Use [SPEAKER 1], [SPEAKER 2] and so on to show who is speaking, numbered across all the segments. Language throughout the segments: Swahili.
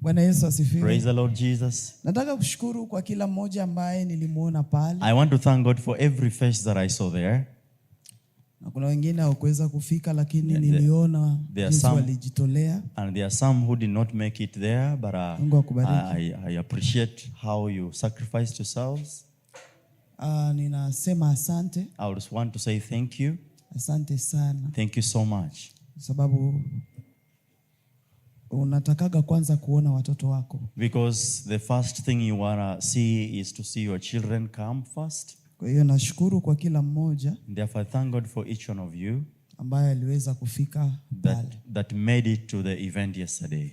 [SPEAKER 1] Bwana Yesu asifiwe.
[SPEAKER 2] Praise the Lord Jesus.
[SPEAKER 1] Nataka kushukuru kwa kila mmoja ambaye nilimuona pale.
[SPEAKER 2] I want to thank God for every face that I saw there.
[SPEAKER 1] Na kuna wengine hawakuweza kufika lakini niliona jinsi walijitolea.
[SPEAKER 2] And there are some who did not make it there, but I appreciate how you sacrificed yourselves.
[SPEAKER 1] Ninasema asante.
[SPEAKER 2] I just want to say thank you.
[SPEAKER 1] Asante sana.
[SPEAKER 2] Thank you so much.
[SPEAKER 1] Sababu unatakaga kwanza kuona watoto wako.
[SPEAKER 2] Because the first thing you want to see is to see your children come first.
[SPEAKER 1] Kwa hiyo nashukuru kwa kila mmoja.
[SPEAKER 2] Therefore, thank God for each one of you
[SPEAKER 1] ambaye aliweza kufika
[SPEAKER 2] that made it to the event yesterday.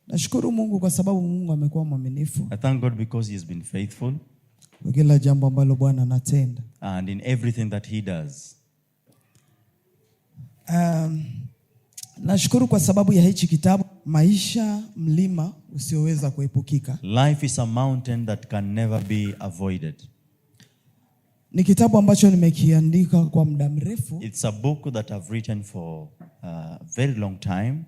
[SPEAKER 1] Nashukuru Mungu kwa sababu Mungu amekuwa mwaminifu.
[SPEAKER 2] I thank God because he has been faithful.
[SPEAKER 1] Kwa kila jambo ambalo Bwana anatenda.
[SPEAKER 2] And in everything that he does.
[SPEAKER 1] Nashukuru kwa sababu ya hichi kitabu, Maisha Mlima Usioweza Kuepukika.
[SPEAKER 2] Life is a mountain that can never be avoided.
[SPEAKER 1] Ni kitabu ambacho nimekiandika kwa muda mrefu.
[SPEAKER 2] It's a book that I've written for a very long time.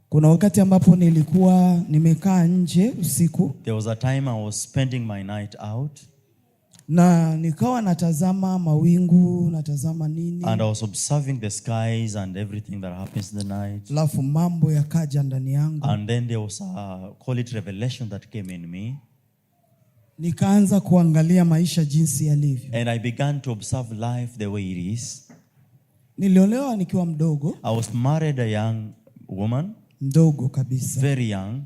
[SPEAKER 1] Kuna wakati ambapo nilikuwa nimekaa nje usiku.
[SPEAKER 2] There was a time I was spending my night out.
[SPEAKER 1] Na nikawa natazama mawingu, natazama nini.
[SPEAKER 2] And I was observing the skies and everything that happens in the night.
[SPEAKER 1] Alafu mambo yakaja ndani yangu.
[SPEAKER 2] And then there was call it revelation that came in me.
[SPEAKER 1] Nikaanza kuangalia maisha jinsi yalivyo.
[SPEAKER 2] And I began to observe life the way it is.
[SPEAKER 1] Niliolewa nikiwa mdogo.
[SPEAKER 2] I was married a young woman.
[SPEAKER 1] Mdogo kabisa.
[SPEAKER 2] Very young.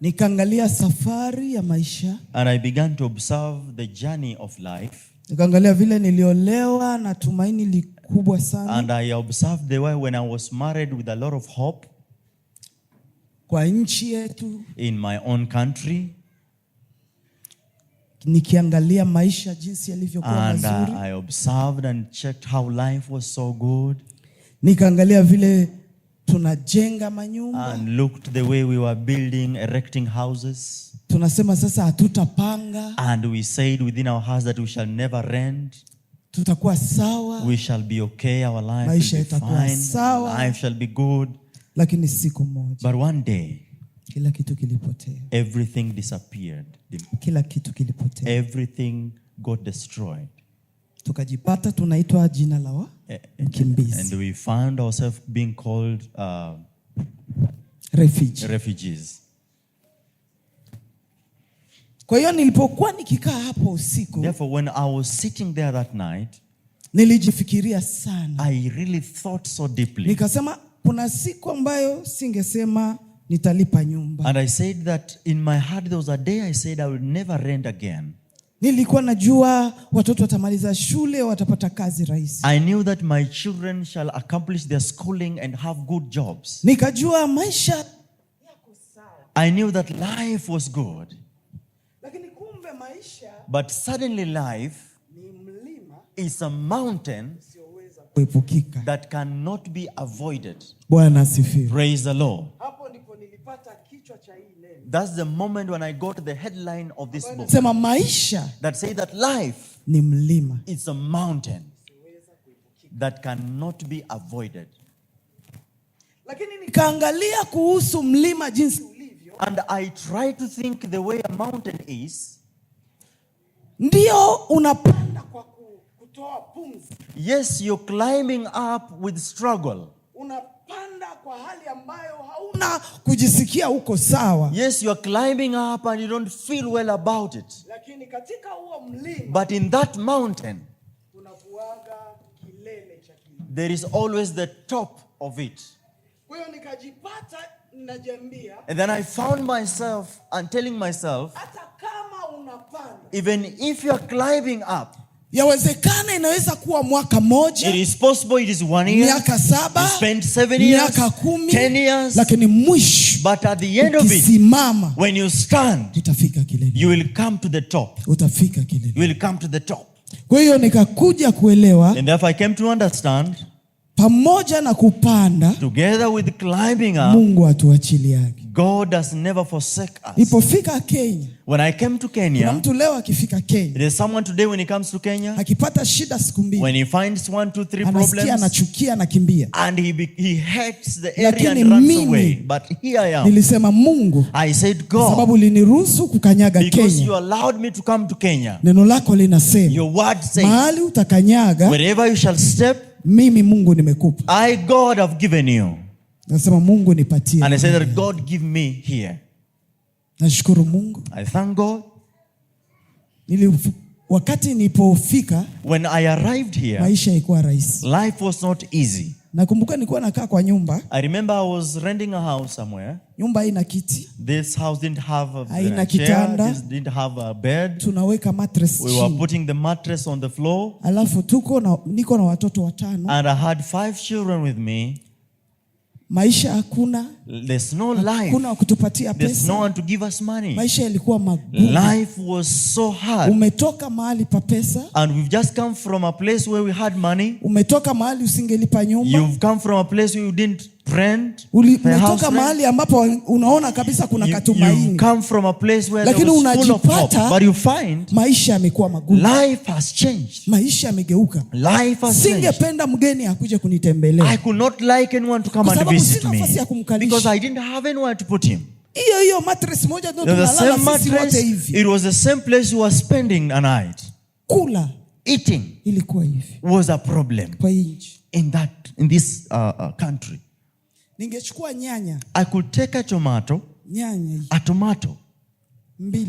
[SPEAKER 1] Nikaangalia safari ya maisha.
[SPEAKER 2] And I began to observe the journey of life.
[SPEAKER 1] Nikaangalia vile niliolewa na tumaini likubwa sana.
[SPEAKER 2] And I observed the way when I was married with a lot of hope.
[SPEAKER 1] Kwa nchi yetu.
[SPEAKER 2] In my own country.
[SPEAKER 1] Nikiangalia maisha jinsi yalivyokuwa mazuri.
[SPEAKER 2] And I observed and checked how life was so good.
[SPEAKER 1] Nikaangalia vile tunajenga manyumba.
[SPEAKER 2] And looked the way we were building, erecting houses.
[SPEAKER 1] Tunasema sasa hatutapanga.
[SPEAKER 2] And we said within our hearts that we shall never rent.
[SPEAKER 1] Tutakuwa sawa.
[SPEAKER 2] We shall be okay, our life
[SPEAKER 1] maisha
[SPEAKER 2] will be fine.
[SPEAKER 1] Sawa.
[SPEAKER 2] Life shall be good.
[SPEAKER 1] Lakini siku moja.
[SPEAKER 2] But one day,
[SPEAKER 1] kila kitu kilipotea.
[SPEAKER 2] Everything disappeared.
[SPEAKER 1] Kila kitu kilipotea.
[SPEAKER 2] Everything got destroyed.
[SPEAKER 1] Tukajipata tunaitwa jina la mkimbizi.
[SPEAKER 2] And we found ourselves being called refugees.
[SPEAKER 1] Kwa hiyo nilipokuwa nikikaa hapo usiku,
[SPEAKER 2] therefore when I was sitting there that night,
[SPEAKER 1] nilijifikiria sana.
[SPEAKER 2] I really thought so deeply.
[SPEAKER 1] Nikasema kuna siku ambayo singesema nitalipa nyumba.
[SPEAKER 2] And I said that in my heart there was a day I said I will never rent again.
[SPEAKER 1] Nilikuwa najua watoto watamaliza shule, watapata kazi rahisi.
[SPEAKER 2] I knew that my children shall accomplish their schooling and have good jobs.
[SPEAKER 1] Nikajua maisha yako sawa.
[SPEAKER 2] I knew that life was good.
[SPEAKER 1] Lakini kumbe maisha,
[SPEAKER 2] but suddenly life
[SPEAKER 1] ni mlima,
[SPEAKER 2] is a mountain
[SPEAKER 1] usioweza kuepukika,
[SPEAKER 2] that cannot be avoided.
[SPEAKER 1] Bwana asifiwe.
[SPEAKER 2] Praise the Lord.
[SPEAKER 1] Hapo ndipo nilipata kichwa cha hii neno.
[SPEAKER 2] That's the moment when I got the headline of this book.
[SPEAKER 1] Sema maisha,
[SPEAKER 2] that say that life
[SPEAKER 1] ni mlima,
[SPEAKER 2] it's a mountain that cannot be avoided.
[SPEAKER 1] Lakini nikaangalia kuhusu mlima jinsi ulivyo.
[SPEAKER 2] And I try to think the way a mountain is.
[SPEAKER 1] Ndio unapanda kwa kutoa pumzi.
[SPEAKER 2] Yes, you're climbing up with struggle.
[SPEAKER 1] Unapanda kwa hali ambayo hauna kujisikia uko sawa.
[SPEAKER 2] Yes, you are climbing up and you don't feel well about it.
[SPEAKER 1] Lakini katika huo mlima,
[SPEAKER 2] but in that mountain,
[SPEAKER 1] unakuaga kilele cha kilele.
[SPEAKER 2] There is always the top of it.
[SPEAKER 1] Kwa hiyo nikajipata najiambia,
[SPEAKER 2] and then I found myself and telling myself,
[SPEAKER 1] hata kama unapanda,
[SPEAKER 2] even if you are climbing up,
[SPEAKER 1] yawezekana inaweza kuwa mwaka moja,
[SPEAKER 2] it is possible it is 1 year,
[SPEAKER 1] miaka 7,
[SPEAKER 2] you spend 7 years,
[SPEAKER 1] miaka 10,
[SPEAKER 2] 10 years,
[SPEAKER 1] lakini mwisho,
[SPEAKER 2] but at the end of it, when you stand,
[SPEAKER 1] utafika kilele.
[SPEAKER 2] You will come to the top.
[SPEAKER 1] Utafika kilele.
[SPEAKER 2] You will come to the top.
[SPEAKER 1] Kwa hiyo nikakuja kuelewa,
[SPEAKER 2] and therefore I came to understand,
[SPEAKER 1] pamoja na kupanda,
[SPEAKER 2] together with climbing up,
[SPEAKER 1] Mungu atuachiliage.
[SPEAKER 2] God does never forsake us.
[SPEAKER 1] Ipofika Kenya.
[SPEAKER 2] When I came to Kenya.
[SPEAKER 1] Kuna mtu leo akifika Kenya.
[SPEAKER 2] There's someone today when he comes to Kenya.
[SPEAKER 1] Akipata shida siku mbili.
[SPEAKER 2] When he finds 1, 2, 3 problems.
[SPEAKER 1] Anasikia anachukia anakimbia.
[SPEAKER 2] And he hates the area and runs away. But here I am.
[SPEAKER 1] Nilisema Mungu.
[SPEAKER 2] I said God.
[SPEAKER 1] Sababu liniruhusu kukanyaga Kenya.
[SPEAKER 2] Because you allowed me to come to Kenya.
[SPEAKER 1] Neno lako linasema.
[SPEAKER 2] Your word says.
[SPEAKER 1] Mahali utakanyaga.
[SPEAKER 2] Wherever you shall step.
[SPEAKER 1] Mimi Mungu nimekupa.
[SPEAKER 2] I God have given you.
[SPEAKER 1] Nasema Mungu nipatie.
[SPEAKER 2] And I said that God give me here.
[SPEAKER 1] Nashukuru Mungu.
[SPEAKER 2] I thank God.
[SPEAKER 1] Wakati nilipofika,
[SPEAKER 2] when I arrived here,
[SPEAKER 1] maisha ilikuwa rahisi.
[SPEAKER 2] Life was not easy.
[SPEAKER 1] Nakumbuka nilikuwa nakaa kwa nyumba.
[SPEAKER 2] I remember I was renting a house somewhere.
[SPEAKER 1] Nyumba haina kiti.
[SPEAKER 2] This house didn't have a
[SPEAKER 1] haina
[SPEAKER 2] chair.
[SPEAKER 1] Kitanda.
[SPEAKER 2] This didn't have a bed.
[SPEAKER 1] Tunaweka mattress
[SPEAKER 2] chini. We were putting the mattress on the floor.
[SPEAKER 1] Alafu niko na watoto 5.
[SPEAKER 2] And I had 5 children with me.
[SPEAKER 1] Maisha hakuna.
[SPEAKER 2] There's no life.
[SPEAKER 1] Hakuna kutupatia pesa.
[SPEAKER 2] There's no one to give us money.
[SPEAKER 1] Maisha yalikuwa magumu.
[SPEAKER 2] Life was so hard.
[SPEAKER 1] Umetoka mahali pa pesa.
[SPEAKER 2] And we've just come from a place where we had money.
[SPEAKER 1] Umetoka mahali usingelipa nyumba.
[SPEAKER 2] You've come from a place where you didn't rent.
[SPEAKER 1] Umetoka mahali ambapo unaona kabisa kuna katumaini.
[SPEAKER 2] You come from a place where there was full of hope. But you find
[SPEAKER 1] maisha yamekuwa magumu.
[SPEAKER 2] Life has changed.
[SPEAKER 1] Maisha yamegeuka.
[SPEAKER 2] Life has changed.
[SPEAKER 1] Singependa mgeni akuje kunitembelea.
[SPEAKER 2] I could not like anyone to come and visit me. Because I didn't have anywhere to put him.
[SPEAKER 1] Hiyo mattress moja ndio tunalala sisi wote hivi.
[SPEAKER 2] It was the same place you were spending a night.
[SPEAKER 1] Kula.
[SPEAKER 2] Eating.
[SPEAKER 1] Ilikuwa hivi.
[SPEAKER 2] Was a problem.
[SPEAKER 1] Kwa nchi.
[SPEAKER 2] In this country.
[SPEAKER 1] Ningechukua nyanya.
[SPEAKER 2] I could take a tomato.
[SPEAKER 1] Nyanya hii.
[SPEAKER 2] A tomato.
[SPEAKER 1] 2.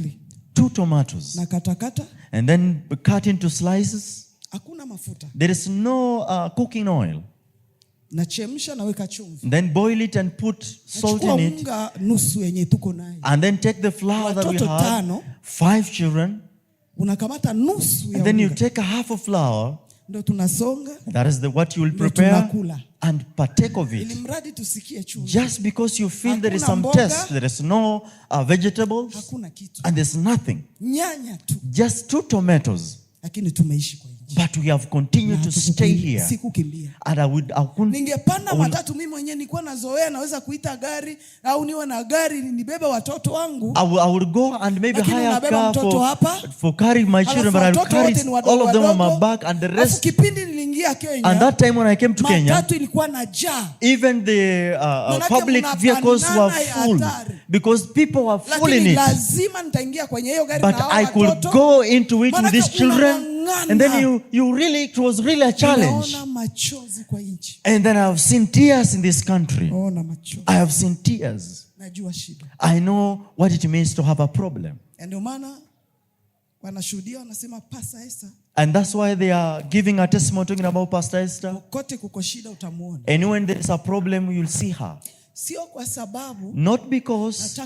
[SPEAKER 2] 2 tomatoes.
[SPEAKER 1] Na katakata.
[SPEAKER 2] And then cut into slices.
[SPEAKER 1] Hakuna mafuta.
[SPEAKER 2] There is no cooking oil.
[SPEAKER 1] Nachemsha na weka chumvi.
[SPEAKER 2] Then boil it and put salt in it.
[SPEAKER 1] Unga nusu yenye tuko nayo.
[SPEAKER 2] And then take the flour that we have. 5 children.
[SPEAKER 1] Unakamata nusu ya unga.
[SPEAKER 2] And then you take a half of flour.
[SPEAKER 1] Ndio tunasonga.
[SPEAKER 2] That is what you will prepare and partake of it.
[SPEAKER 1] Ilimradi tusikie chumvi.
[SPEAKER 2] Just because you feel there is some taste, there is no vegetables.
[SPEAKER 1] Hakuna kitu.
[SPEAKER 2] And there's nothing.
[SPEAKER 1] Nyanya tu.
[SPEAKER 2] Just 2 tomatoes.
[SPEAKER 1] Lakini tumeishi kwa nchi.
[SPEAKER 2] But we have continued to stay here.
[SPEAKER 1] Sikukimbia.
[SPEAKER 2] And I couldn't.
[SPEAKER 1] Ningepanda matatu mimi mwenyewe nilikuwa nazoea naweza kuita gari au niwe na gari nibebe watoto wangu.
[SPEAKER 2] I would go and maybe hire a car for carrying my children, but I would carry all of them on my back and the rest.
[SPEAKER 1] Kipindi niliingia Kenya.
[SPEAKER 2] And that time when I came to Kenya,
[SPEAKER 1] matatu ilikuwa na jaa.
[SPEAKER 2] Even the public vehicles were full because people were full in it.
[SPEAKER 1] Lazima nitaingia kwenye hiyo gari
[SPEAKER 2] na hao watoto. But I could go into it with these children. And then it was really a challenge. And then I have seen tears in this country. I have seen tears. I know what it means to have a problem. And that's why they are giving a testimony talking about Pastor Esther. And when there is a problem, you'll see her. Not because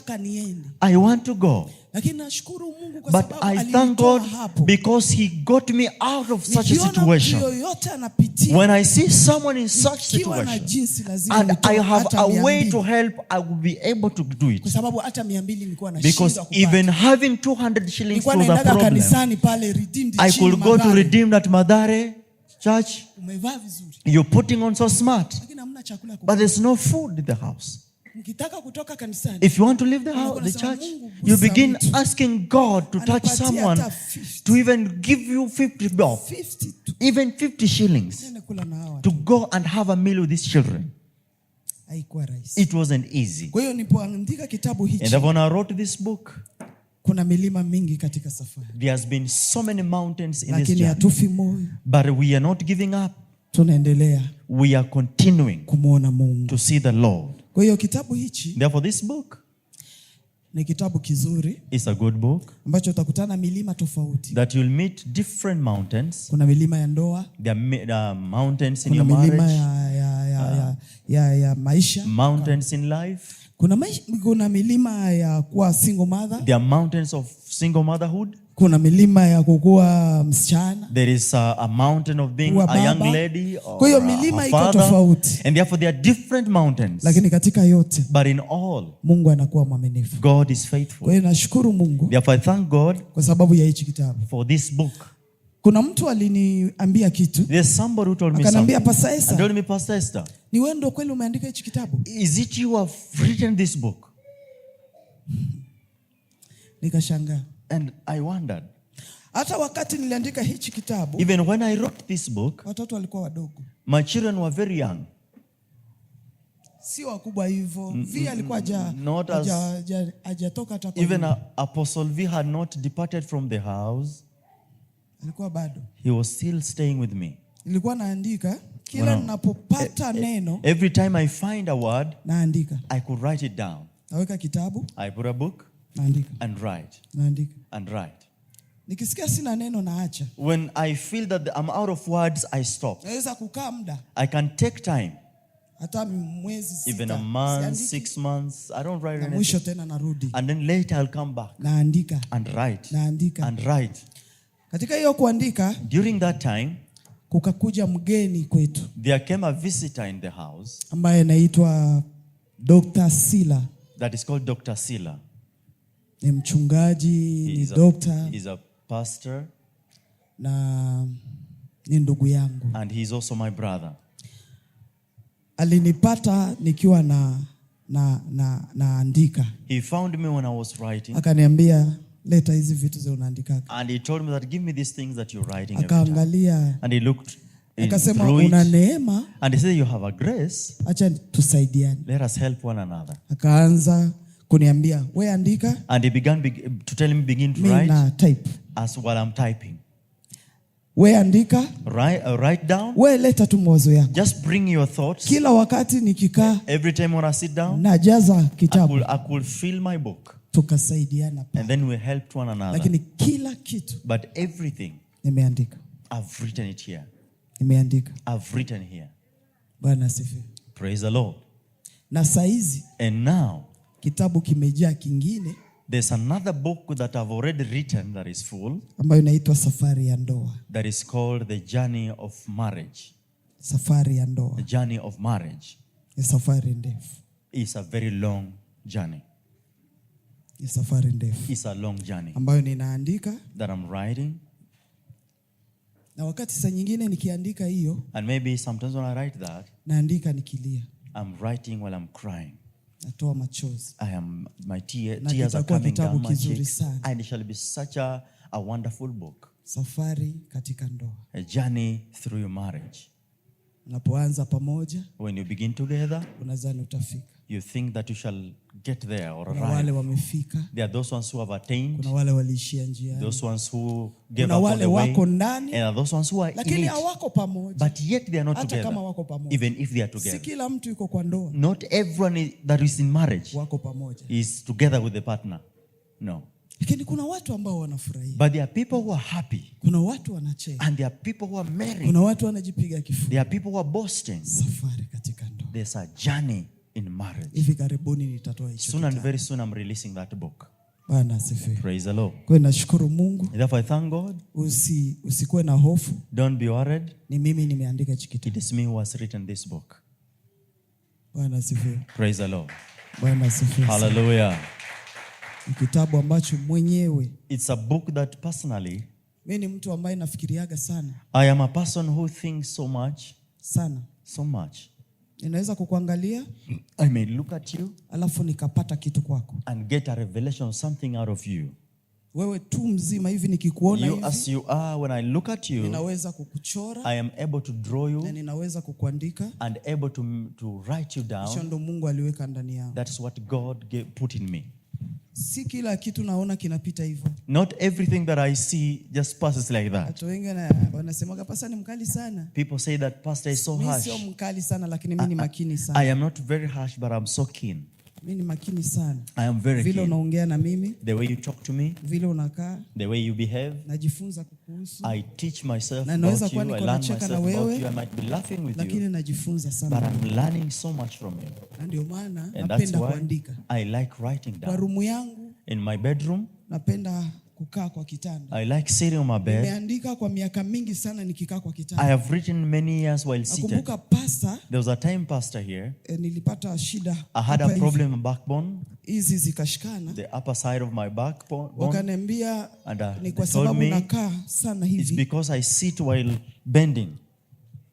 [SPEAKER 2] I want to go, but I thank God because He got me out of such a situation. When I see someone in such situation and I have a way to help, I will be able to do it. Because even having 200 shillings was a problem. I could go to Redeemed at Madare Church. You're putting on so smart, but there's no food in the house. If you want to leave the house, the church, you begin asking God to touch someone to even give you 50 even 50 shillings to go and have a meal with these children. It wasn't easy. And when I wrote this book, there has been so many mountains in this journey, but we are not giving up. We are continuing to see the Lord. Therefore, this book is a good book that you'll meet different mountains. There are mountains in your marriage, mountains in life. There are mountains of single motherhood.
[SPEAKER 1] Kuna milima ya kukua msichana.
[SPEAKER 2] There is a mountain of being a young lady or
[SPEAKER 1] kwa hiyo milima iko tofauti.
[SPEAKER 2] And therefore there are different mountains.
[SPEAKER 1] Lakini katika yote,
[SPEAKER 2] but in all,
[SPEAKER 1] Mungu anakuwa mwaminifu.
[SPEAKER 2] God is faithful.
[SPEAKER 1] Kwa hiyo nashukuru Mungu.
[SPEAKER 2] Therefore I thank God
[SPEAKER 1] kwa sababu ya hichi kitabu.
[SPEAKER 2] For this book.
[SPEAKER 1] Kuna mtu aliniambia kitu.
[SPEAKER 2] There's somebody who told me
[SPEAKER 1] something. Pastor Esther.
[SPEAKER 2] Told me, Pastor Esther,
[SPEAKER 1] ni wewe ndio kweli umeandika hichi kitabu?
[SPEAKER 2] Is it you have written this book?
[SPEAKER 1] Nikashangaa.
[SPEAKER 2] And I wondered.
[SPEAKER 1] Hata wakati niliandika hichi kitabu,
[SPEAKER 2] even when I wrote this book,
[SPEAKER 1] watoto walikuwa wadogo.
[SPEAKER 2] My children were very young.
[SPEAKER 1] Si wakubwa hivyo. V alikuwa hajatoka hata kwa.
[SPEAKER 2] Even Apostle V had not departed from the house.
[SPEAKER 1] Alikuwa bado.
[SPEAKER 2] He was still staying with me.
[SPEAKER 1] Nilikuwa naandika kila ninapopata neno.
[SPEAKER 2] Every time I find a word,
[SPEAKER 1] naandika.
[SPEAKER 2] I could write it down.
[SPEAKER 1] Naweka kitabu.
[SPEAKER 2] I put a book.
[SPEAKER 1] Naandika.
[SPEAKER 2] And write.
[SPEAKER 1] Naandika.
[SPEAKER 2] And write.
[SPEAKER 1] Nikisikia sina neno naacha.
[SPEAKER 2] When I feel that I'm out of words, I stop.
[SPEAKER 1] Naweza kukaa muda.
[SPEAKER 2] I can take time.
[SPEAKER 1] Hata mwezi 6.
[SPEAKER 2] Even a month, 6 months. I don't write anything.
[SPEAKER 1] Mwisho tena narudi.
[SPEAKER 2] And then later I'll come back.
[SPEAKER 1] Naandika.
[SPEAKER 2] And write.
[SPEAKER 1] Naandika.
[SPEAKER 2] And write.
[SPEAKER 1] Katika hiyo kuandika,
[SPEAKER 2] during that time,
[SPEAKER 1] kukakuja mgeni kwetu.
[SPEAKER 2] There came a visitor in the house.
[SPEAKER 1] Ambaye anaitwa Dr. Sila.
[SPEAKER 2] That is called Dr. Sila.
[SPEAKER 1] Ni mchungaji, ni doctor.
[SPEAKER 2] He's a pastor.
[SPEAKER 1] Na ni ndugu yangu.
[SPEAKER 2] And he's also my brother.
[SPEAKER 1] Alinipata nikiwa naandika.
[SPEAKER 2] He found me when I was writing.
[SPEAKER 1] Akaniambia, leta hizi vitu za unaandika.
[SPEAKER 2] And he told me that give me these things that you're writing.
[SPEAKER 1] Akaangalia.
[SPEAKER 2] And he looked.
[SPEAKER 1] Akasema una neema.
[SPEAKER 2] And he said you have a grace.
[SPEAKER 1] Acha tusaidiane.
[SPEAKER 2] Let us help one another.
[SPEAKER 1] Akaanza kuniambia, wewe andika.
[SPEAKER 2] And he began to tell me begin to write.
[SPEAKER 1] Na type.
[SPEAKER 2] As while I'm typing.
[SPEAKER 1] Wewe andika.
[SPEAKER 2] Write down.
[SPEAKER 1] Wewe leta tu mawazo yako.
[SPEAKER 2] Just bring your thoughts.
[SPEAKER 1] Kila wakati nikikaa.
[SPEAKER 2] Every time when I sit down.
[SPEAKER 1] Najaza kitabu.
[SPEAKER 2] I could fill my book.
[SPEAKER 1] Tukasaidiana.
[SPEAKER 2] And then we helped one another.
[SPEAKER 1] Lakini kila kitu.
[SPEAKER 2] But everything.
[SPEAKER 1] Nimeandika.
[SPEAKER 2] I've written it here.
[SPEAKER 1] Nimeandika.
[SPEAKER 2] I've written here.
[SPEAKER 1] Bwana asifiwe.
[SPEAKER 2] Praise the Lord.
[SPEAKER 1] Na saizi.
[SPEAKER 2] And now.
[SPEAKER 1] Kitabu kimejaa kingine.
[SPEAKER 2] There's another book that I've already written that is full.
[SPEAKER 1] Ambayo inaitwa Safari ya Ndoa.
[SPEAKER 2] That is called The Journey of Marriage.
[SPEAKER 1] Safari ya Ndoa.
[SPEAKER 2] The Journey of Marriage.
[SPEAKER 1] Ni safari ndefu.
[SPEAKER 2] It's a very long journey.
[SPEAKER 1] Ni safari ndefu.
[SPEAKER 2] It's a long journey.
[SPEAKER 1] Ambayo ninaandika.
[SPEAKER 2] That I'm writing.
[SPEAKER 1] Na wakati saa nyingine nikiandika hiyo.
[SPEAKER 2] And maybe sometimes when I write that.
[SPEAKER 1] Naandika nikilia.
[SPEAKER 2] I'm writing while I'm crying.
[SPEAKER 1] Natoa machozi.
[SPEAKER 2] My tears are coming down my cheeks. And it shall be such a wonderful book.
[SPEAKER 1] Safari katika ndoa.
[SPEAKER 2] A journey through your marriage.
[SPEAKER 1] Unapoanza pamoja.
[SPEAKER 2] When you begin together.
[SPEAKER 1] Unadhani utafika.
[SPEAKER 2] You think that you shall get there or arrive.
[SPEAKER 1] Kuna wale wamefika.
[SPEAKER 2] There are those ones who have attained.
[SPEAKER 1] Kuna wale waliishia njiani.
[SPEAKER 2] Those ones who gave up on the way.
[SPEAKER 1] Kuna wale wako ndani.
[SPEAKER 2] And those ones who are
[SPEAKER 1] lakini
[SPEAKER 2] in it.
[SPEAKER 1] hawako pamoja.
[SPEAKER 2] But yet they are not together.
[SPEAKER 1] Hata kama wako pamoja.
[SPEAKER 2] Even if they are together.
[SPEAKER 1] Si kila mtu yuko kwa ndoa.
[SPEAKER 2] Not everyone that is in marriage
[SPEAKER 1] wako pamoja.
[SPEAKER 2] Is together with the partner. No.
[SPEAKER 1] Lakini kuna watu ambao wanafurahia.
[SPEAKER 2] But there are people who are happy.
[SPEAKER 1] Kuna watu wanacheka.
[SPEAKER 2] And there are people who are married.
[SPEAKER 1] Kuna watu wanajipiga kifua.
[SPEAKER 2] There are people who are boasting.
[SPEAKER 1] Safari katika ndoa.
[SPEAKER 2] There's a journey in marriage.
[SPEAKER 1] Hivi karibuni nitatoa hicho.
[SPEAKER 2] Soon and very soon I'm releasing that book.
[SPEAKER 1] Bwana asifiwe.
[SPEAKER 2] Praise the Lord.
[SPEAKER 1] Kwa nashukuru Mungu.
[SPEAKER 2] Therefore I thank God.
[SPEAKER 1] Usikuwe na hofu.
[SPEAKER 2] Don't be worried.
[SPEAKER 1] Ni mimi nimeandika hicho kitabu.
[SPEAKER 2] It is me who has written this book.
[SPEAKER 1] Bwana asifiwe.
[SPEAKER 2] Praise the Lord.
[SPEAKER 1] Bwana asifiwe.
[SPEAKER 2] Hallelujah.
[SPEAKER 1] Ni kitabu ambacho mwenyewe.
[SPEAKER 2] It's a book that personally.
[SPEAKER 1] Mimi ni mtu ambaye nafikiriaga sana.
[SPEAKER 2] I am a person who thinks so much.
[SPEAKER 1] Sana.
[SPEAKER 2] So much.
[SPEAKER 1] Ninaweza kukuangalia.
[SPEAKER 2] I may look at you.
[SPEAKER 1] Alafu nikapata kitu kwako.
[SPEAKER 2] And get a revelation, something out of you.
[SPEAKER 1] Wewe tu mzima hivi nikikuona hivi.
[SPEAKER 2] As you are, when I look at you.
[SPEAKER 1] Ninaweza kukuchora.
[SPEAKER 2] I am able to draw you.
[SPEAKER 1] Na ninaweza kukuandika.
[SPEAKER 2] And able to write you down.
[SPEAKER 1] Hicho ndo Mungu aliweka ndani yangu.
[SPEAKER 2] That is what God put in me.
[SPEAKER 1] Si kila kitu naona kinapita hivyo.
[SPEAKER 2] Not everything that I see just passes like that.
[SPEAKER 1] Watu wengi wanasema pastor ni mkali sana.
[SPEAKER 2] People say that pastor is so harsh.
[SPEAKER 1] Mimi sio mkali sana lakini mimi ni makini sana.
[SPEAKER 2] I am not very harsh but I'm so keen.
[SPEAKER 1] Mimi ni makini sana.
[SPEAKER 2] I am very keen.
[SPEAKER 1] Vile unaongea na mimi.
[SPEAKER 2] The way you talk to me.
[SPEAKER 1] Vile unakaa.
[SPEAKER 2] The way you behave.
[SPEAKER 1] Najifunza kukuhusu.
[SPEAKER 2] I teach myself
[SPEAKER 1] na
[SPEAKER 2] about you. I learn myself about you. I might be laughing with you.
[SPEAKER 1] Lakini najifunza sana.
[SPEAKER 2] But I'm learning so much from you.
[SPEAKER 1] Na ndio maana
[SPEAKER 2] napenda kuandika. I like writing down.
[SPEAKER 1] Kwa rumu yangu.
[SPEAKER 2] In my bedroom.
[SPEAKER 1] Napenda kukaa kwa kitanda.
[SPEAKER 2] I like sitting on my bed.
[SPEAKER 1] Nimeandika kwa miaka mingi sana nikikaa kwa kitanda.
[SPEAKER 2] I have written many years while seated.
[SPEAKER 1] Nakumbuka pastor.
[SPEAKER 2] There was a time pastor here.
[SPEAKER 1] Nilipata shida.
[SPEAKER 2] I had a problem in backbone.
[SPEAKER 1] Hizi zikashikana.
[SPEAKER 2] The upper side of my backbone.
[SPEAKER 1] Wakaniambia ni kwa sababu nakaa sana hivi.
[SPEAKER 2] It's because I sit while bending.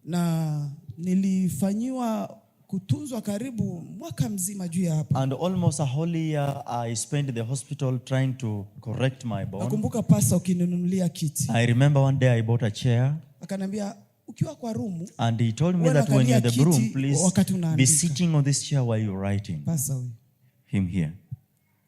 [SPEAKER 1] Na nilifanyiwa kutunzwa karibu mwaka mzima juu ya hapa.
[SPEAKER 2] And almost a whole year I spent in the hospital trying to correct my bone.
[SPEAKER 1] Nakumbuka pasta ukininunulia kiti.
[SPEAKER 2] I remember one day I bought a chair.
[SPEAKER 1] Akanambia ukiwa kwa room.
[SPEAKER 2] And he told me that when you're in the room, please be sitting on this chair while you're writing.
[SPEAKER 1] Pasta huyu.
[SPEAKER 2] Him here.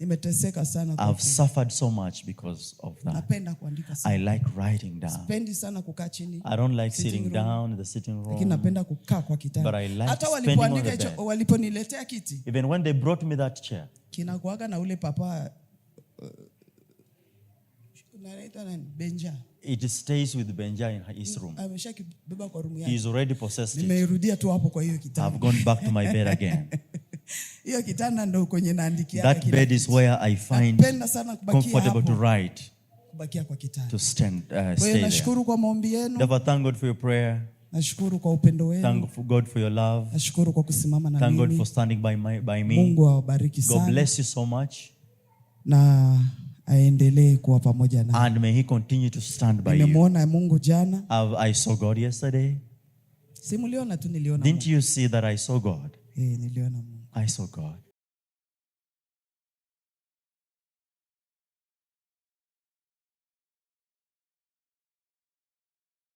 [SPEAKER 1] Nimeteseka sana kwa.
[SPEAKER 2] I've suffered so much because of that.
[SPEAKER 1] Napenda kuandika sana.
[SPEAKER 2] I like writing down.
[SPEAKER 1] Sipendi sana kukaa chini.
[SPEAKER 2] I don't like sitting down in the sitting room.
[SPEAKER 1] Lakini napenda kukaa kwa kitanda.
[SPEAKER 2] But I like spending on the bed.
[SPEAKER 1] Waliponiletea kiti.
[SPEAKER 2] Even when they brought me that chair.
[SPEAKER 1] Kinakuaga na ule papa unaita nani? Benja.
[SPEAKER 2] It stays with Benja in his room.
[SPEAKER 1] Ameshakibeba kwa room yake.
[SPEAKER 2] He's already possessed it.
[SPEAKER 1] Nimeirudia tu hapo kwa hiyo kitanda.
[SPEAKER 2] I've gone back to my bed again.
[SPEAKER 1] Hiyo kitanda ndo kwenye naandikia.
[SPEAKER 2] That bed is where I find comfortable to write.
[SPEAKER 1] Kubakia kwa kitanda.
[SPEAKER 2] To stay there.
[SPEAKER 1] Nashukuru kwa maombi yenu.
[SPEAKER 2] Therefore, thank God for your prayer.
[SPEAKER 1] Nashukuru kwa upendo wenu.
[SPEAKER 2] Thank God for your love.
[SPEAKER 1] Nashukuru kwa kusimama na
[SPEAKER 2] mimi. Thank God for standing by me.
[SPEAKER 1] Mungu awabariki sana.
[SPEAKER 2] God bless you so much.
[SPEAKER 1] Na aendelee kuwa pamoja na.
[SPEAKER 2] And may he continue to stand by you.
[SPEAKER 1] Nimemwona Mungu jana.
[SPEAKER 2] I saw God yesterday.
[SPEAKER 1] Si mliona tu niliona.
[SPEAKER 2] Didn't you see that I saw God?
[SPEAKER 1] Niliona Mungu.
[SPEAKER 2] I saw God.